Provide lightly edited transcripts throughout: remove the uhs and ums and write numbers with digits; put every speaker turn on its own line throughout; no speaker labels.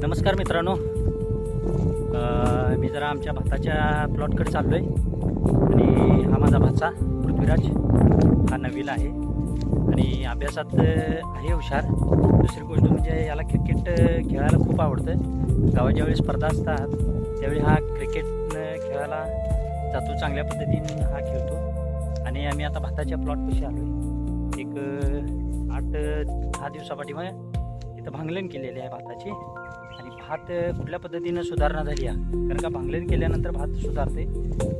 नमस्कार मित्रांनो, मी जरा आमच्या भाताच्या प्लॉटकडे चाललो आहे आणि हा माझा भाचा पृथ्वीराज हा नववीला आहे आणि अभ्यासात आहे हुशार. दुसरी गोष्ट म्हणजे याला क्रिकेट खेळायला खूप आवडतं. गावाच्या वेळी स्पर्धा असतात त्यावेळी हा क्रिकेट खेळायला जातो, चांगल्या पद्धतीने हा खेळतो. आणि आम्ही आता भाताच्या प्लॉटपाशी आलो आहे. एक 8-10 दिवसापाठी मग इथं भांगलन केलेली आहे भाताची. आणि भात कुठल्या पद्धतीनं सुधारणा झाली आहे, कारण का भांगलन केल्यानंतर भात सुधारते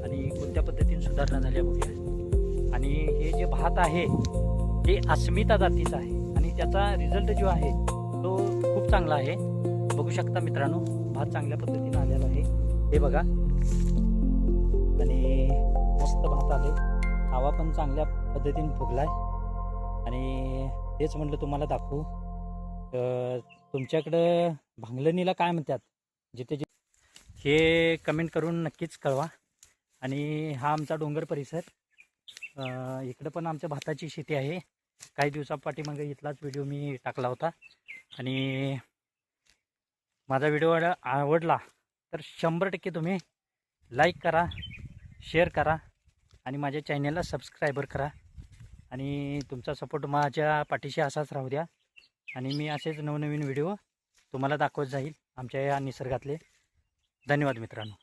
आणि कोणत्या पद्धतीने सुधारणा झाली आहे बघूया. आणि हे जे भात आहे हे अस्मिता जातीचं आहे आणि त्याचा रिझल्ट जो आहे तो खूप चांगला आहे. बघू शकता मित्रांनो, भात चांगल्या पद्धतीनं आलेला आहे. हे बघा, आणि मस्त भात आले. हवा पण चांगल्या पद्धतीने फुगलाय आणि तेच म्हटलं तुम्हाला दाखवू. तुमच्याकडं भांगलणीला काय म्हणतात जिथे हे कमेंट करून नक्कीच कळवा. आणि हा आमचा डोंगर परिसर, इकडं पण आमच्या भाताची शेती आहे. काही दिवसापाठीमाग इथलाच व्हिडिओ मी टाकला होता. आणि माझा व्हिडिओ आवडला तर 100% तुम्ही लाईक करा, शेअर करा आणि माझ्या चॅनलला सबस्क्रायबर करा. आणि तुमचा सपोर्ट माझ्या पाठीशी असाच राहू द्या आणि मी असेच नवनवीन व्हिडिओ तुम्हाला दाखवत जाईल आमच्या या निसर्गातले. धन्यवाद मित्रांनो.